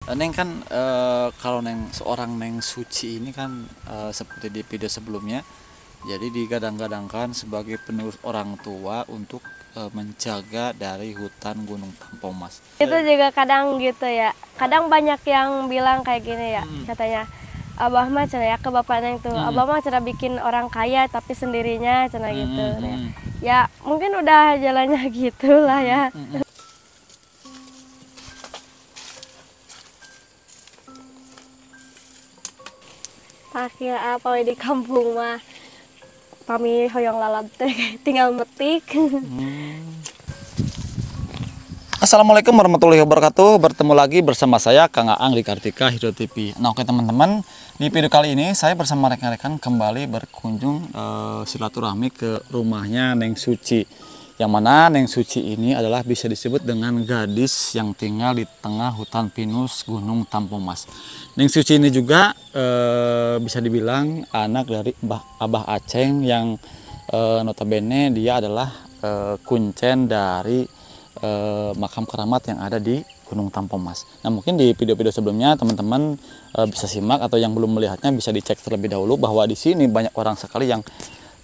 Neng kan kalau seorang Neng Suci ini kan seperti di video sebelumnya, jadi digadang-gadangkan sebagai penerus orang tua untuk menjaga dari hutan Gunung Tampomas. Itu juga kadang gitu ya. Kadang banyak yang bilang kayak gini ya, katanya Abah mah cenah ya ke bapaknya itu. Abah mah cenah bikin orang kaya tapi sendirinya cenah gitu. Ya mungkin udah jalannya gitulah ya. Pakai apa di kampung mah kami hoyong lalab teh tinggal metik. Assalamualaikum warahmatullahi wabarakatuh. Bertemu lagi bersama saya Kang Aang di Kartika Hidro TV. Nah, oke teman-teman, di video kali ini saya bersama rekan-rekan kembali berkunjung silaturahmi ke rumahnya Neng Suci. Yang mana Neng Suci ini adalah bisa disebut dengan gadis yang tinggal di tengah hutan pinus Gunung Tampomas. Neng Suci ini juga bisa dibilang anak dari Abah Aceng yang notabene dia adalah kuncen dari makam keramat yang ada di Gunung Tampomas. Nah, mungkin di video-video sebelumnya teman-teman bisa simak atau yang belum melihatnya bisa dicek terlebih dahulu bahwa di sini banyak orang sekali yang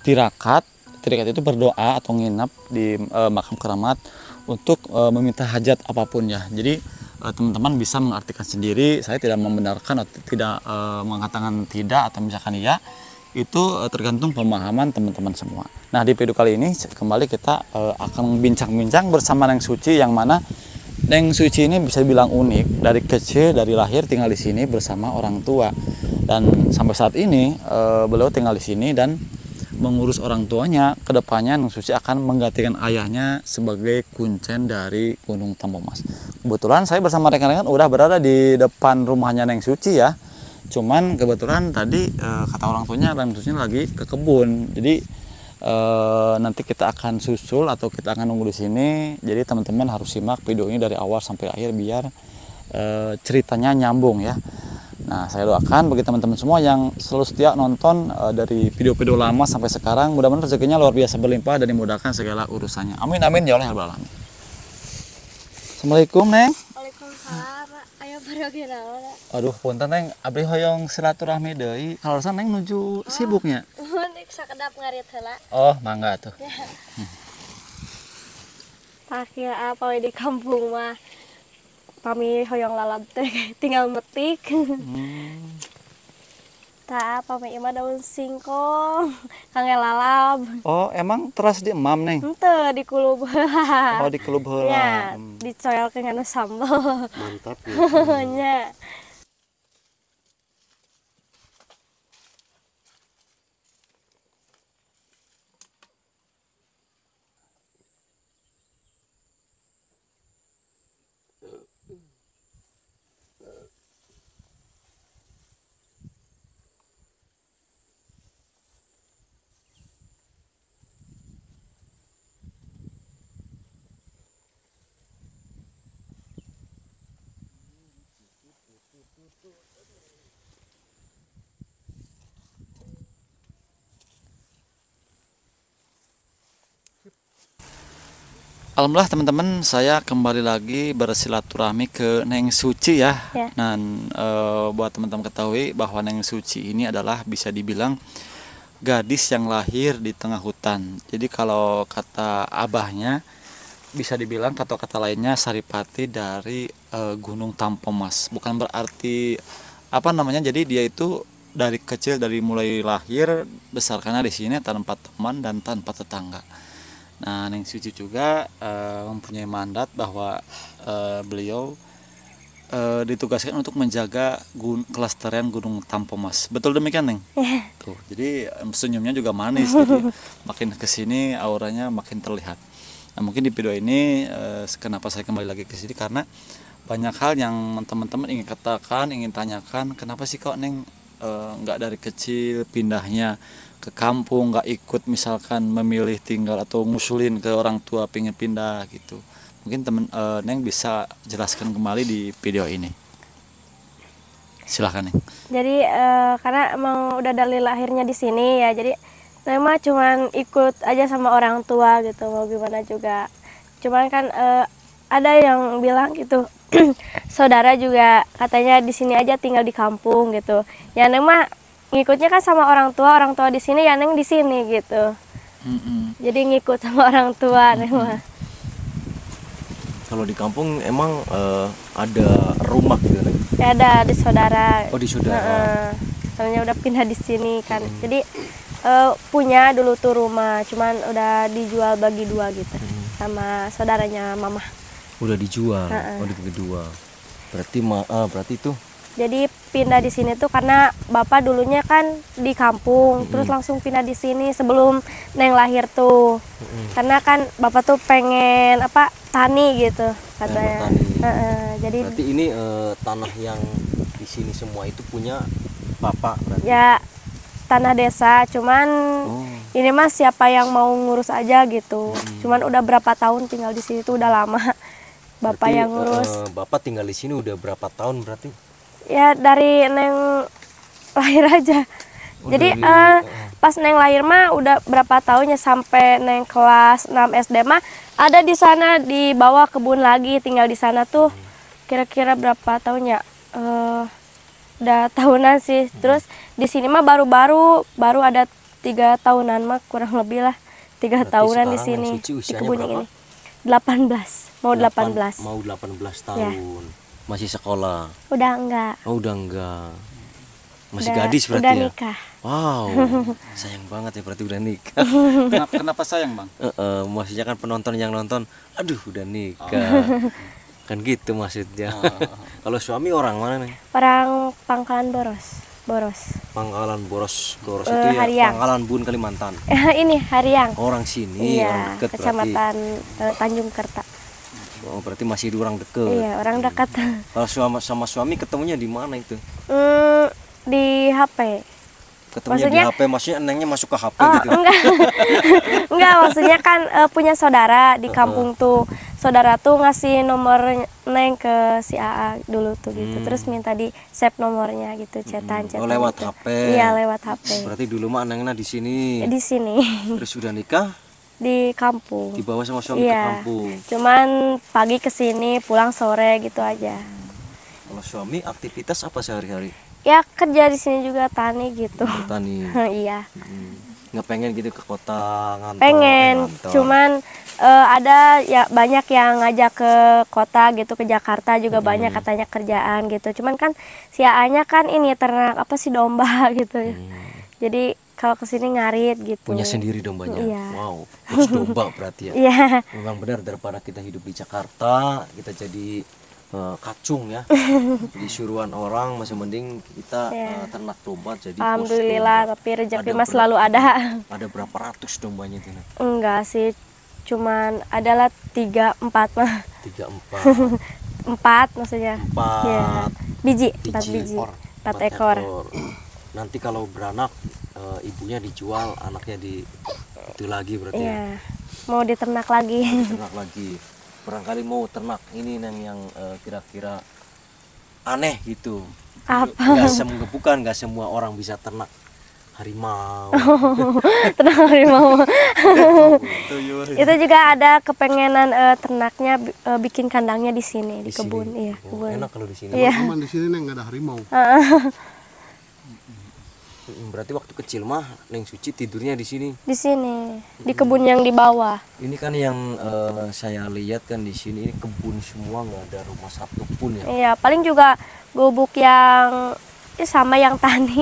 tirakat itu berdoa atau nginap di makam keramat untuk meminta hajat apapun ya. Jadi teman-teman bisa mengartikan sendiri. Saya tidak membenarkan atau tidak mengatakan tidak atau misalkan iya. Itu tergantung pemahaman teman-teman semua. Nah, di video kali ini kembali kita akan bincang-bincang bersama Neng Suci, yang mana Neng Suci ini bisa bilang unik. Dari kecil, dari lahir tinggal di sini bersama orang tua, dan sampai saat ini beliau tinggal di sini dan mengurus orang tuanya. Kedepannya Neng Suci akan menggantikan ayahnya sebagai kuncen dari Gunung Tampomas. Kebetulan saya bersama rekan-rekan udah berada di depan rumahnya Neng Suci ya. Cuman kebetulan tadi kata orang tuanya Neng Suci lagi ke kebun. Jadi nanti kita akan susul atau kita akan nunggu di sini. Jadi teman-teman harus simak video ini dari awal sampai akhir biar ceritanya nyambung ya. Nah, saya doakan bagi teman-teman semua yang selalu setia nonton dari video-video lama sampai sekarang, mudah-mudahan rezekinya luar biasa berlimpah dan dimudahkan segala urusannya. Amin amin ya Allah ya Rabbal alamin. Assalamualaikum Neng. Waalaikumsalam. Ayo baroge naon. Aduh, punten Neng, abdi hoyong silaturahmi deui. Kalasan Neng nuju sibuknya. Nek sakedap ngarit heula. Oh, mangga tuh. Pakai apa di kampung mah kami hoyong lalab teh tinggal metik. Tak apa mah daun singkong kangge lalab. Oh, emang teras di emam Neng? Henteu dikulub heula. Oh, di kelub heula. Ya, dicoyolkeun kana sambal. Mantap ya. Nya. Alhamdulillah teman-teman, saya kembali lagi bersilaturahmi ke Neng Suci ya. Dan buat teman-teman ketahui bahwa Neng Suci ini adalah bisa dibilang gadis yang lahir di tengah hutan. Jadi kalau kata abahnya bisa dibilang kata-kata lainnya saripati dari Gunung Tampomas. Bukan berarti apa namanya. Jadi dia itu dari kecil, dari mulai lahir besarkannya di sini tanpa teman dan tanpa tetangga. Nah, Neng Suci juga mempunyai mandat bahwa beliau ditugaskan untuk menjaga kelestarian Gunung Tampomas. Betul demikian, Neng? Tuh, jadi senyumnya juga manis. Jadi makin kesini auranya makin terlihat. Nah, mungkin di video ini kenapa saya kembali lagi ke sini, karena banyak hal yang teman-teman ingin katakan, ingin tanyakan, kenapa sih kok Neng nggak dari kecil pindahnya ke kampung, nggak ikut misalkan memilih tinggal atau ngusulin ke orang tua pengen pindah gitu. Mungkin Neng bisa jelaskan kembali di video ini. Silahkan Neng. Jadi karena emang udah dari lahirnya di sini ya, jadi Neng mah cuman ikut aja sama orang tua gitu, mau gimana juga. Cuman kan ada yang bilang gitu, saudara juga katanya di sini aja tinggal di kampung gitu. Ya Neng mah ngikutnya kan sama orang tua di sini ya Neng di sini gitu. Jadi ngikut sama orang tua Neng mah. Kalau di kampung emang ada rumah gitu Neng? Ya ada di saudara. Oh di saudara. Soalnya udah pindah di sini kan. Jadi punya dulu tuh rumah, cuman udah dijual bagi dua gitu sama saudaranya mama. Udah dijual. Oh dibagi dua. Berarti berarti itu. Jadi pindah di sini tuh karena bapak dulunya kan di kampung, terus langsung pindah di sini sebelum Neng lahir tuh. Karena kan bapak tuh pengen apa tani gitu katanya. Jadi berarti ini tanah yang di sini semua itu punya bapak berarti. Ya tanah desa, cuman ini mah siapa yang mau ngurus aja gitu. Cuman udah berapa tahun tinggal di sini tuh udah lama. Bapak berarti, yang ngurus. Bapak tinggal di sini udah berapa tahun berarti? Ya dari Neng lahir aja. Jadi pas Neng lahir mah udah berapa tahunnya sampai Neng kelas 6 SD mah ada di sana di bawah kebun lagi tinggal di sana tuh kira-kira berapa tahun ya? Udah tahunan sih. Terus di sini mah baru ada 3 tahunan mah kurang lebih lah 3 tahunan di sini di kebun yang ini. 18 mau 18. Mau 18 tahun. Ya. Masih sekolah? Udah enggak. Oh udah enggak. Masih gadis berarti udah ya? Nikah. Wow, sayang banget ya berarti udah nikah. Kenapa sayang Bang? Maksudnya kan penonton yang nonton, aduh udah nikah. Kan gitu maksudnya. Kalau suami orang mana nih? Orang Pangkalan Boros. Pangkalan Boros itu ya Hariang. Pangkalan Bun Kalimantan. Ini Hariang. Orang sini, iya, orang dekat Kecamatan Tanjung Kerta. Oh, berarti masih orang dekat. Iya, orang dekat. Kalau sama suami ketemunya di mana itu? Di HP. Ketemunya maksudnya, di HP, maksudnya Nengnya masuk ke HP gitu? Enggak. Enggak, maksudnya kan punya saudara di kampung tuh. Saudara tuh ngasih nomor Neng ke si AA dulu tuh gitu. Terus minta di save nomornya gitu, cetan. Oh, lewat gitu. HP. Iya, lewat HP. Berarti dulu mah Nengnya di sini. Di sini. Terus sudah nikah? Di kampung. Dibawa sama suami ke kampung. Cuman pagi ke sini, pulang sore gitu aja. Kalau suami aktivitas apa sehari-hari? Ya kerja di sini juga tani gitu. Tani. Iya. Nggak pengen gitu ke kota ngantor? Pengen, cuman ada ya banyak yang ngajak ke kota gitu, ke Jakarta juga banyak katanya kerjaan gitu. Cuman kan si A-nya kan ini ternak apa sih domba gitu. Jadi kalau kesini ngarit gitu. Punya sendiri dombanya? Iya. Wow, terus domba berarti ya? Iya. Memang benar daripada kita hidup di Jakarta, kita jadi kacung ya. Di suruhan orang masih mending kita ternak domba jadi alhamdulillah, tapi rezeki mah selalu ada. Ada berapa ratus dombanya itu? Enggak sih, cuman adalah 3-4 mah. 3-4. 4 maksudnya. 4 ya. Biji, 4 biji. 4 ekor. Nanti kalau beranak ibunya dijual, anaknya itu lagi berarti ya. Mau diternak lagi. Ternak lagi. Barangkali mau ternak ini yang kira-kira aneh gitu. Apa? Bukan nggak semua orang bisa ternak harimau. Ternak harimau. Itu juga ada kepengenan ternaknya bikin kandangnya di sini di kebun. Iya, kebun. Enak kalau di sini. Iya. Cuman di sini nggak ada harimau. Berarti waktu kecil mah Neng Suci tidurnya di sini. Di sini, di kebun yang di bawah. Ini kan yang saya lihat kan di sini ini kebun semua, nggak ada rumah satu pun ya. Iya, paling juga gubuk yang sama yang tani.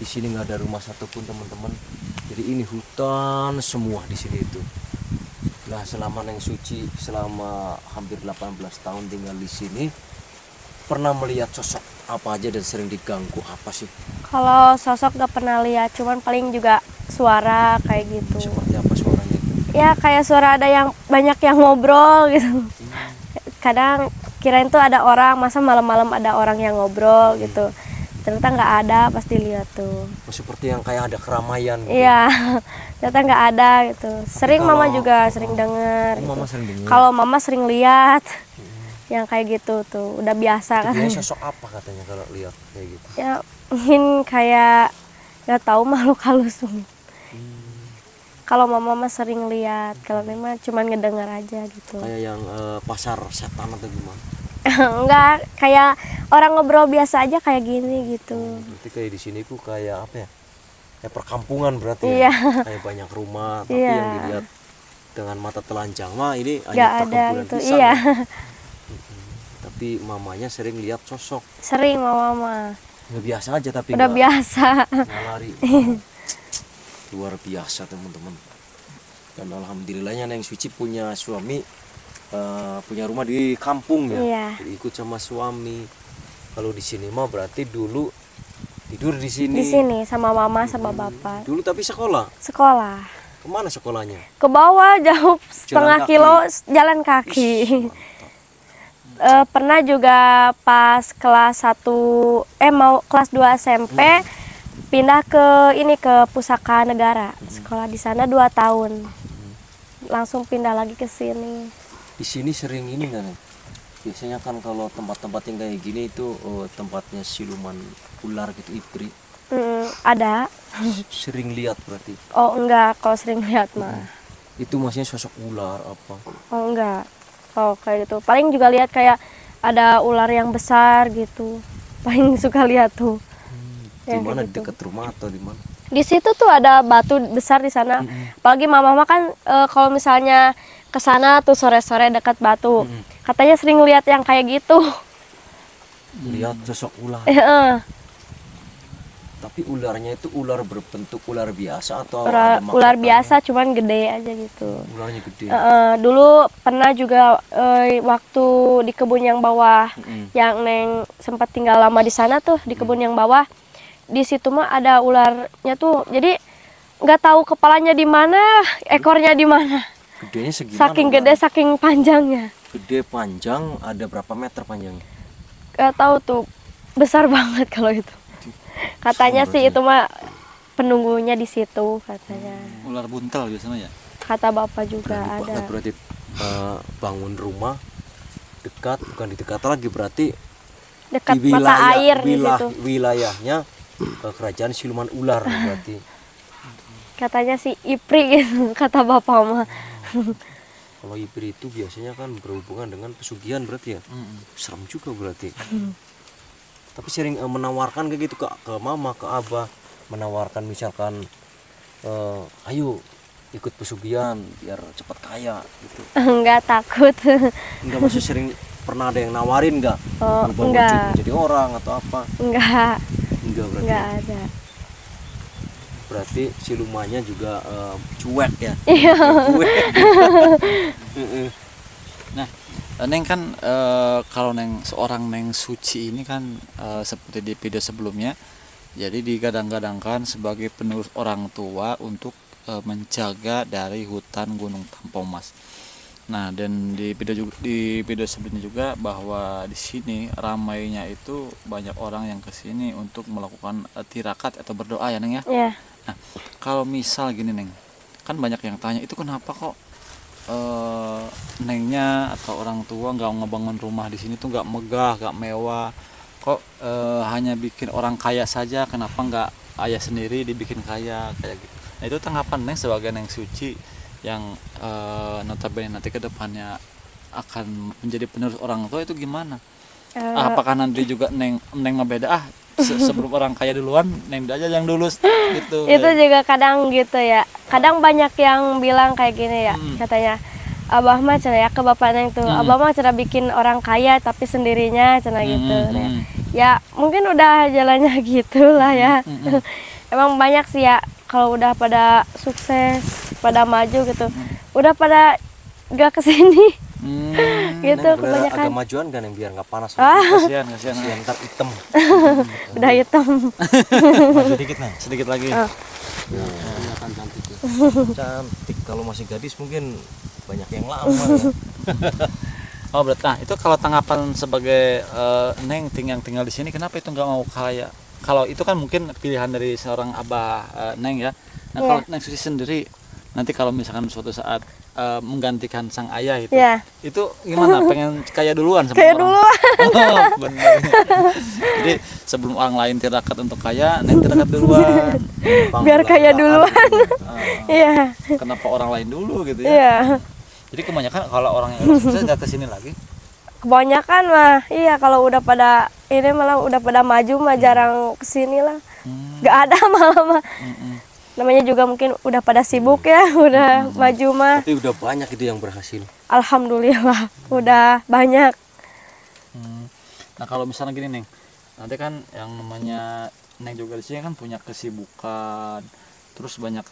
Di sini nggak ada rumah satu pun teman-teman. Jadi ini hutan semua di sini itu. Nah, selama Neng Suci selama hampir 18 tahun tinggal di sini, pernah melihat sosok apa aja dan sering diganggu apa sih? Kalau sosok gak pernah lihat, cuman paling juga suara kayak gitu. Seperti apa suaranya itu? Ya kayak suara ada yang banyak yang ngobrol gitu. Kadang kirain tuh ada orang, masa malam-malam ada orang yang ngobrol gitu. Ternyata nggak ada, pasti lihat tuh. Seperti yang kayak ada keramaian gitu. Iya, ternyata nggak ada gitu. Sering mama juga sering dengar. Mama sering dengar. Kalau mama sering lihat. Yang kayak gitu tuh udah biasa kan. Dia sosok apa katanya kalau lihat kayak gitu? Ya mungkin kayak nggak tahu makhluk halus. Kalau mama mah sering lihat, kalau memang cuma ngedengar aja gitu. Kayak yang pasar setan atau gimana? Enggak, kayak orang ngobrol biasa aja kayak gini gitu. Berarti kayak di sini tuh kayak apa ya? Ya perkampungan berarti Iya. ya. Kayak banyak rumah, tapi Iya. yang dilihat dengan mata telanjang mah ini Nggak hanya ada perkampungan itu. pisang. Iya. Ya. Tapi mamanya sering lihat sosok. Sering mama. Nggak biasa aja tapi Udah nggak biasa. lari. Luar biasa teman-teman. Dan alhamdulillahnya Neng Suci punya suami, punya rumah di kampung ya. Iya. Jadi ikut sama suami. Kalau di sini mah berarti dulu tidur di sini. Di sini sama mama sama bapak. Dulu tapi sekolah. Sekolah. Kemana sekolahnya? Ke bawah jauh setengah kaki. kilo jalan kaki. Pernah juga pas kelas 1 mau kelas 2 SMP pindah ke ini ke Pusaka Negara. Sekolah di sana 2 tahun. Langsung pindah lagi ke sini. Di sini sering ini kan? Biasanya kan kalau tempat-tempat yang kayak gini itu tempatnya siluman ular gitu, iprit. Ada. Sering lihat berarti. Oh enggak, kalau sering lihat mah. Itu maksudnya sosok ular apa? Oh enggak. Oh kayak gitu. Paling juga lihat kayak ada ular yang besar gitu. Paling suka lihat tuh. Di Yang mana? kayak Di gitu. dekat rumah atau di mana? Di situ tuh ada batu besar di sana. Apalagi mama kan kalau misalnya ke sana tuh sore-sore dekat batu. Katanya sering lihat yang kayak gitu. Lihat sosok ular. Tapi ularnya itu ular berbentuk ular biasa atau ada Ular mahkotanya? biasa cuman gede aja gitu. Ularnya gede. Dulu pernah juga waktu di kebun yang bawah, yang Neng sempat tinggal lama di sana tuh di kebun yang bawah. Di situ mah ada ularnya tuh. Jadi nggak tahu kepalanya di mana, ekornya di mana. Gedenya segimana? Saking gede, ularnya? saking panjangnya. Gede panjang, ada berapa meter panjangnya? Gak tahu tuh, besar banget kalau itu. Katanya sih itu mah penunggunya di situ katanya. Ular buntel biasanya ya. Kata bapak juga Berani banget ada. berarti bangun rumah dekat, bukan di dekat lagi berarti Dekat di mata air di situ. wilayahnya kerajaan siluman ular berarti. Katanya sih ipri gitu kata bapak mah. Kalau ipri itu biasanya kan berhubungan dengan pesugihan berarti ya. Serem juga berarti. Tapi sering menawarkan kayak gitu ke mama, ke abah, menawarkan misalkan ayo ikut pesugihan biar cepat kaya gitu. Enggak takut. Enggak, masih sering pernah ada yang nawarin enggak? Oh, Berubah enggak. wujud menjadi orang atau apa? Enggak, Enggak berarti. enggak ada. Berarti silumannya juga cuek ya. Iya. Cuek. Nah, Neng kan kalau seorang Neng Suci ini kan seperti di video sebelumnya, jadi digadang-gadangkan sebagai penerus orang tua untuk menjaga dari hutan Gunung Tampomas. Nah, dan di video sebelumnya juga bahwa di sini ramainya itu banyak orang yang kesini untuk melakukan tirakat atau berdoa ya Neng ya. Iya. Nah, kalau misal gini Neng, kan banyak yang tanya itu kenapa kok Nengnya atau orang tua nggak ngebangun rumah di sini tuh nggak megah, nggak mewah, kok hanya bikin orang kaya saja, kenapa nggak ayah sendiri dibikin kaya kayak gitu. Nah itu tanggapan Neng sebagai Neng Suci yang notabene nanti kedepannya akan menjadi penerus orang tua itu gimana? Apakah nanti juga Neng mah beda sebelum orang kaya duluan Neng aja yang dulu gitu. Itu juga kadang gitu ya. Kadang banyak yang bilang kayak gini ya, katanya Abah mah cenah ya ke bapak Neng tuh. Abah mah cenah bikin orang kaya tapi sendirinya cenah gitu. Ya mungkin udah jalannya gitulah ya. Emang banyak sih ya kalau udah pada sukses, pada maju gitu. Udah pada gak kesini. Gitu Bener, kebanyakan. agak majuan kan yang biar nggak panas. Kasihan. Kasihan, ntar hitam. Udah hitam. Maju dikit Neng, sedikit lagi. Kelihatan cantik ya. Cantik, kalau masih gadis mungkin banyak yang lama ya. Oh berarti, nah itu kalau tanggapan sebagai Neng yang tinggal di sini, kenapa itu nggak mau kaya? Kalau itu kan mungkin pilihan dari seorang abah Neng ya. Nah kalau Neng Suci sendiri, nanti kalau misalkan suatu saat menggantikan sang ayah itu gimana? Pengen kaya duluan sama Kaya orang? duluan. Oh, bener. Jadi sebelum orang lain tirakat untuk kaya, Neng tirakat duluan. Biar kaya duluan. Iya. Kenapa orang lain dulu gitu ya? Iya. Jadi kebanyakan kalau orang yang sukses nggak kesini lagi. Kebanyakan mah, iya kalau udah pada ini malah udah pada maju mah jarang kesini lah. Gak ada malah mah. Namanya juga mungkin udah pada sibuk ya, udah maju mah. Tapi udah banyak itu yang berhasil. Alhamdulillah, udah banyak. Nah kalau misalnya gini Neng, nanti kan yang namanya Neng juga di sini kan punya kesibukan, terus banyak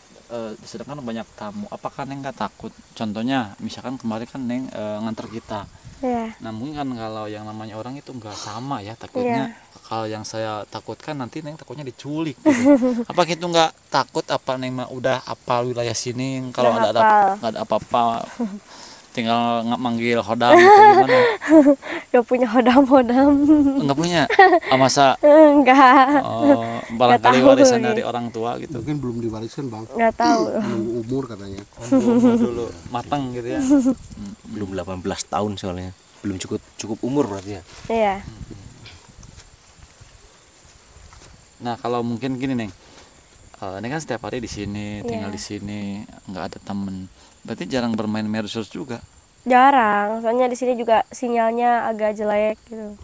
sedangkan banyak tamu. Apakah Neng nggak takut? Contohnya, misalkan kemarin kan Neng nganter kita. Ya, Nah mungkin kan kalau yang namanya orang itu nggak sama ya takutnya. Kalau yang saya takutkan nanti Neng takutnya diculik. Gitu. Apa gitu nggak takut? Apa Neng mah udah apal wilayah sini? Kalau Udah nggak ada apa-apa, tinggal nggak manggil hodam gitu gimana? gak punya hodam-hodam. Nggak punya? Ah, masa Enggak, barangkali tahu warisan nih. dari orang tua gitu. Mungkin belum diwariskan bang, nggak tahu. nunggu umur katanya. Umur dulu matang gitu ya. Belum 18 tahun soalnya. Belum cukup umur berarti ya. Iya, Nah kalau mungkin gini Neng, ini kan setiap hari di sini, tinggal Iya. di sini, nggak ada temen. Berarti jarang bermain medsos juga. jarang. Soalnya di sini juga sinyalnya agak jelek gitu.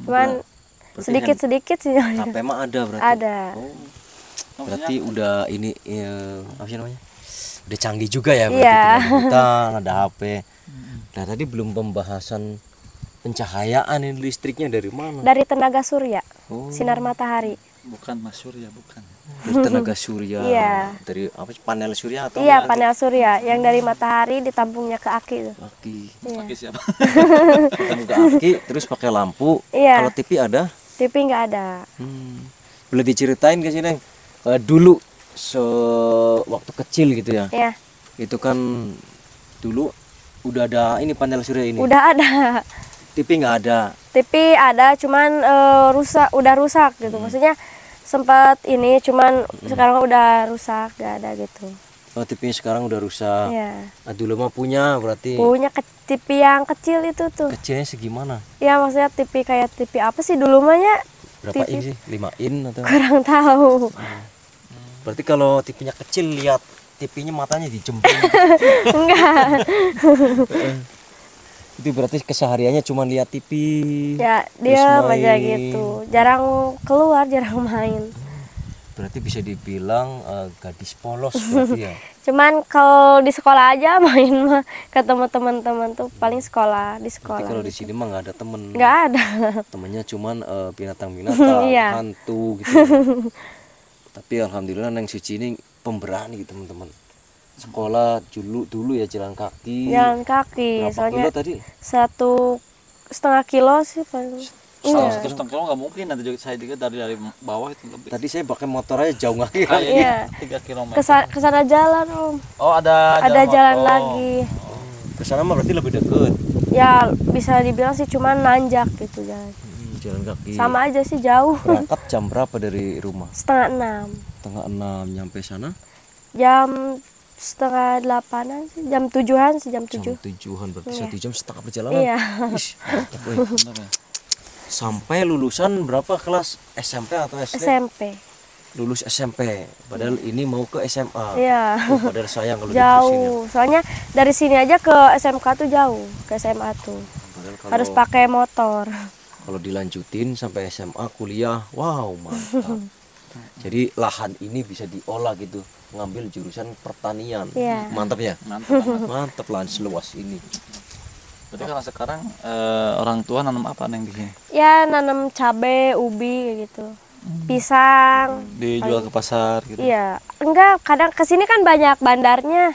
Cuman Berarti sedikit-sedikit sinyalnya. HP mah ada berarti. Ada. Oh, berarti udah ini apa sih namanya? Udah canggih juga ya berarti Iya. tinggal di hutan, ada HP. Nah, tadi belum pembahasan pencahayaan ini listriknya dari mana? Dari tenaga surya, Oh, sinar matahari. Bukan Mas Surya, bukan. dari tenaga surya. Iya. Dari apa sih, panel surya atau Iya, panel surya yang dari matahari ditampungnya ke aki tuh. Aki. Iya. Pakai siapa? Ketemu ke aki terus pakai lampu. Iya. Kalau TV ada? TV nggak ada. Boleh diceritain ke sini? Dulu waktu kecil gitu ya. Ya, Itu kan dulu udah ada ini panel surya ini. udah ada. TV nggak ada. TV ada, cuman udah rusak gitu. Maksudnya sempat ini, cuman sekarang udah rusak, nggak ada gitu. Oh, TV-nya sekarang udah rusak. Iya. Nah, dulu mah punya berarti. Punya TV yang kecil itu tuh. Kecilnya segimana? Ya maksudnya TV kayak TV apa sih dulu mahnya? Berapa TV. in sih? 5 in atau? Kurang tahu. Berarti kalau TV-nya kecil lihat TV-nya matanya dijemput. Enggak. Itu berarti kesehariannya cuma lihat TV. Ya terus dia main. aja gitu. Jarang keluar, jarang main. Berarti bisa dibilang gadis polos berarti ya. Cuman kalau di sekolah aja main mah ketemu teman-teman tuh paling sekolah di Berarti sekolah. kalau di sini mah nggak ada temen. Nggak ada. Temennya cuman binatang-binatang, Iya. hantu gitu. Tapi alhamdulillah Neng Suci ini pemberani teman-teman. Sekolah dulu ya jalan kaki. Jalan kaki. Berapa Soalnya kilo tadi? 1,5 kilo sih paling. Kalau Iya. 1,5 kilo nggak mungkin, nanti juga saya juga dari bawah itu lebih. Tadi saya pakai motor aja jauh nggak kira. Iya. 3 km. Kesana jalan Om. Oh ada Jalan motor. lagi. Ke sana mah berarti lebih deket. Ya bisa dibilang sih cuman nanjak gitu jalan. Jalan kaki. Sama aja sih jauh. Berangkat jam berapa dari rumah? 5:30. Setengah 6 nyampe sana. Jam 7:30 sih, jam 7-an sih, jam 7. Jam 7-an berarti 1 jam setengah perjalanan. Iya. Ish, mantap, woy. Bener ya? Sampai lulusan berapa kelas SMP atau SD? SMP. Lulus SMP. Padahal ini mau ke SMA. Iya. Oh, padahal sayang kalau diterusin ya. Jauh. Soalnya dari sini aja ke SMK tuh jauh, ke SMA tuh. Padahal Harus pakai motor. kalau dilanjutin sampai SMA kuliah, wow mantap. Jadi lahan ini bisa diolah gitu, ngambil jurusan pertanian. Iya. Mantap ya? Mantap banget. Mantap lahan seluas ini. Berarti kalau sekarang orang tua nanam apa Neng di sini? Ya nanam cabe, ubi gitu. Pisang. Dijual ke pasar gitu. Iya. Enggak, kadang ke sini kan banyak bandarnya.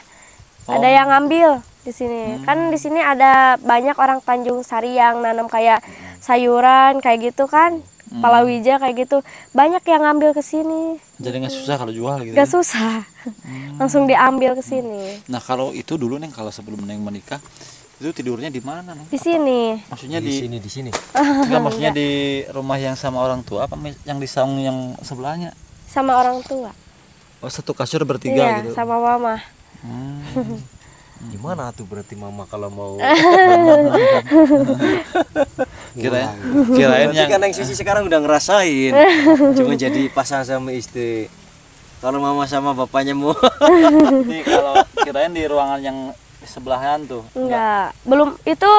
Ada yang ngambil di sini. Kan di sini ada banyak orang Tanjung Sari yang nanam kayak sayuran kayak gitu kan. Palawija kayak gitu. Banyak yang ngambil ke sini. Jadi nggak susah kalau jual gitu. Gak susah. Langsung diambil ke sini. Nah kalau itu dulu Neng, kalau sebelum Neng menikah itu tidurnya di mana Neng? Di sini. Maksudnya Di di sini. enggak, maksudnya di rumah yang sama orang tua apa yang di saung yang sebelahnya? Sama orang tua. Oh satu kasur bertiga Iya, gitu. sama mama. Gimana tuh berarti mama kalau mau Kirain Berarti yang kan Neng Sisi sekarang udah ngerasain cuma jadi pasangan sama istri. Kalau mama sama bapaknya mau ini kalau kirain di ruangan yang di sebelahan tuh. Enggak, belum itu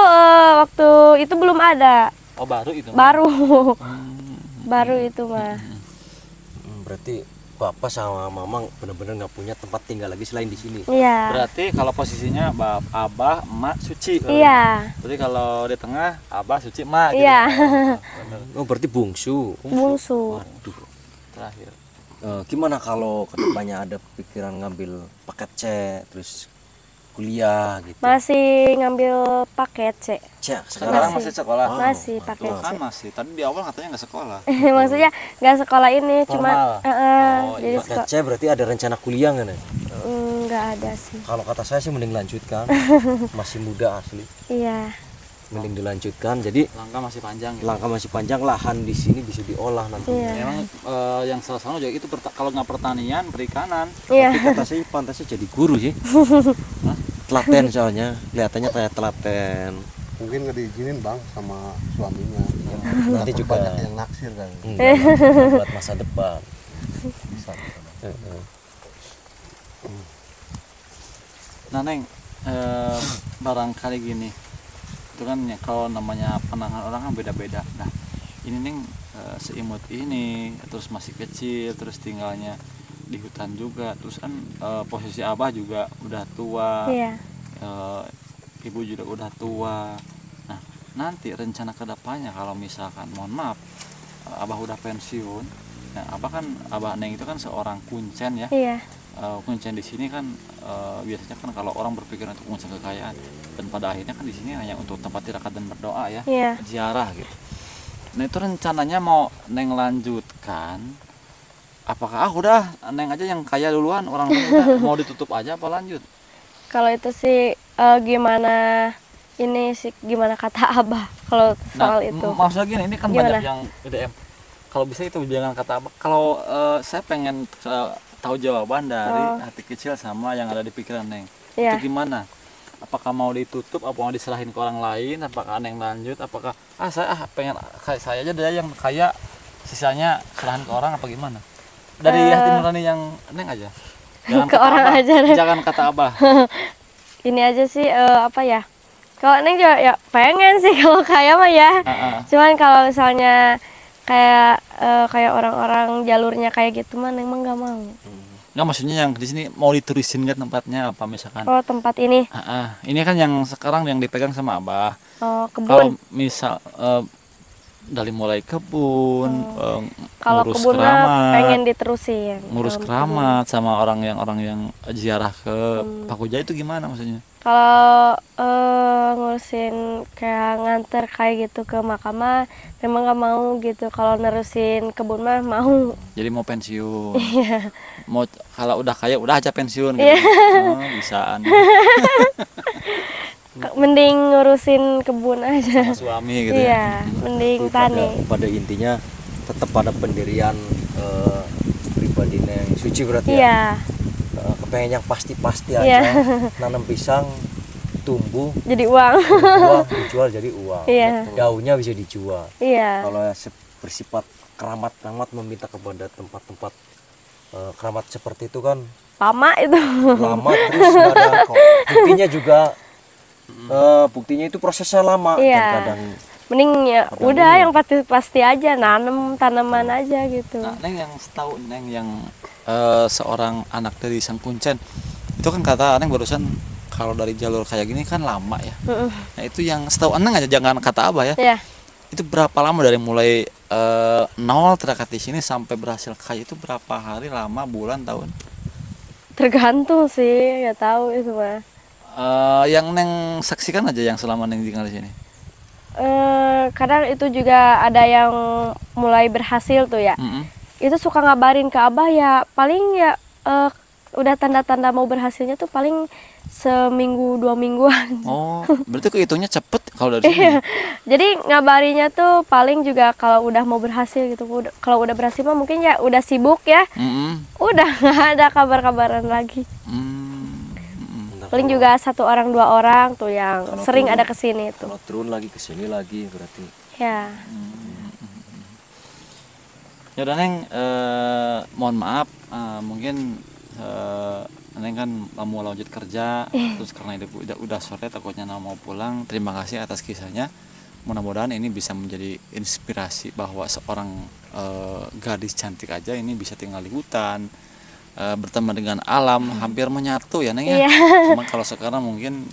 waktu itu belum ada. Oh, baru itu. Baru. Baru itu mah. Berarti Bapak sama Mamang benar-benar nggak punya tempat tinggal lagi selain di sini. Iya. Berarti kalau posisinya Abah, Emak, Suci. Iya. Berarti kalau di tengah Abah, Suci, Emak gitu. Iya. Oh, berarti bungsu. Bungsu. Waduh. Terakhir. Gimana kalau kedepannya ada pikiran ngambil paket C terus kuliah gitu? Masih ngambil paket C. C Sekarang Masih. masih sekolah. Masih paket C. Kan masih. Tadi di awal katanya nggak sekolah. Maksudnya nggak sekolah ini, cuma Formal. Oh, jadi Paket C berarti ada rencana kuliah nggak nih? nggak ada sih. Kalau kata saya sih mending lanjutkan. Masih muda asli. Iya. Mending dilanjutkan. Jadi Langkah masih panjang. Gitu. langkah masih panjang, lahan di sini bisa diolah nanti. Iya. Memang yang salah satu juga itu kalau nggak pertanian, perikanan. Iya. Tapi kata saya pantasnya jadi guru sih. Telaten soalnya, kelihatannya kayak telaten. Mungkin nggak diizinin bang sama suaminya. Nanti Takut juga banyak yang naksir kan. enggak lah, buat masa depan. Nah, Neng, barangkali gini. Itu kan ya, kalau namanya pandangan orang kan beda-beda. Nah, ini Neng seimut ini, terus masih kecil, terus tinggalnya di hutan juga, terus kan posisi Abah juga udah tua. Iya. Ibu juga udah tua. Nah, nanti rencana kedepannya kalau misalkan, mohon maaf, Abah udah pensiun. Nah, Abah Neng itu kan seorang kuncen ya. Iya. Kuncen di sini kan biasanya kan kalau orang berpikir untuk kuncen kekayaan, dan pada akhirnya kan di sini hanya untuk tempat tirakat dan berdoa ya, Iya. ziarah gitu. Nah, itu rencananya mau Neng lanjutkan. Apakah udah Neng aja yang kaya duluan, orang lain udah mau ditutup aja apa lanjut? Kalau itu sih gimana ini sih gimana kata Abah kalau soal itu. Maksudnya gini, ini kan Gimana? banyak yang IDM. Kalau bisa itu jangan kata Abah. Kalau saya pengen tahu jawaban dari hati kecil sama yang ada di pikiran Neng. Iya. Itu gimana? Apakah mau ditutup, apa mau diserahin ke orang lain, apakah Neng lanjut, apakah saya pengen kayak saya aja deh yang kaya, sisanya serahin ke orang apa gimana? Dari hati nurani yang Neng aja. Jangan Ke kata orang Abah. aja deh. Jangan kata Abah. Ini aja sih apa ya? Kalau Neng juga ya pengen sih kalau kaya mah ya. Cuman kalau misalnya kayak orang-orang jalurnya kayak gitu mah Neng mah nggak mau. Nggak, maksudnya yang di sini mau diterusin kan tempatnya apa misalkan? Oh, tempat ini. Ini kan yang sekarang yang dipegang sama Abah. Oh, Kalau kebun. misal dari mulai kebun, Kalau ngurus kebun mah keramat, pengen diterusin. ngurus Kalau keramat sama orang yang ziarah ke Pakuja itu gimana maksudnya? Kalau ngurusin kayak nganter kayak gitu ke makamah memang nggak mau gitu. Kalau nerusin kebun mah mau. Jadi mau pensiun. Iya. Mau kalau udah kaya udah aja pensiun gitu. Bisaan Mending ngurusin kebun aja. sama suami gitu ya. Iya, mending tani. Pada intinya tetap pada pendirian pribadi Neng Suci berarti ya. Iya. Kepengen yang pasti-pasti aja. Iya. Nanam pisang, tumbuh, Jadi uang. dijual jadi uang. Iya. Daunnya bisa dijual. Iya. Kalau bersifat keramat meminta kepada tempat-tempat keramat seperti itu kan Lama itu. lama, terus nggak ada kok. Buktinya itu prosesnya lama. Iya. Dan kadang Mending ya Kadang udah ini. yang pasti aja nanam tanaman aja gitu. Nah, Neng yang setahu Neng yang seorang anak dari sang kuncen itu kan kata Neng barusan kalau dari jalur kayak gini kan lama ya. Nah, itu yang setahu Neng aja, jangan kata Abah ya. Iya. Itu berapa lama dari mulai nol terakat di sini sampai berhasil kaya itu berapa hari, lama, bulan, tahun? Tergantung sih, nggak tahu itu mah. Yang Neng saksikan aja yang selama Neng tinggal di sini. Kadang itu juga ada yang mulai berhasil tuh ya. Itu suka ngabarin ke Abah ya, paling ya udah tanda-tanda mau berhasilnya tuh paling seminggu 2 mingguan. Oh, berarti kehitungnya cepet kalau dari sini. Jadi ngabarinya tuh paling juga kalau udah mau berhasil gitu. Kalau udah berhasil mah mungkin ya udah sibuk ya. Udah nggak ada kabar-kabaran lagi. Paling juga 1 orang 2 orang tuh yang Kalau sering turun- ada kesini tuh. kalau turun lagi ke sini lagi berarti. Ya. Ya udah Neng, mohon maaf, mungkin Neng kan mau lanjut kerja, terus karena udah sore takutnya Neng mau pulang. Terima kasih atas kisahnya. Mudah-mudahan ini bisa menjadi inspirasi bahwa seorang gadis cantik aja ini bisa tinggal di hutan, bertemu dengan alam, hampir menyatu ya Neng ya. Iya. Cuma kalau sekarang mungkin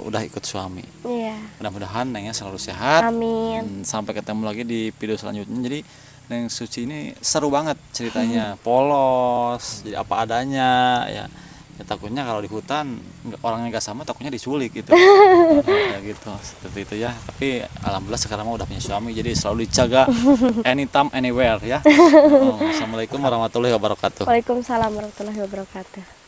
udah ikut suami. Iya. Mudah-mudahan Nengnya selalu sehat. Amin. Sampai ketemu lagi di video selanjutnya. Jadi Neng Suci ini seru banget ceritanya, polos, jadi apa adanya ya. Ya takutnya kalau di hutan orangnya nggak sama, takutnya diculik gitu. Ya gitu, seperti itu ya. Tapi alhamdulillah sekarang mah udah punya suami, jadi selalu dijaga anytime anywhere ya. Assalamualaikum warahmatullahi wabarakatuh. Waalaikumsalam warahmatullahi wabarakatuh.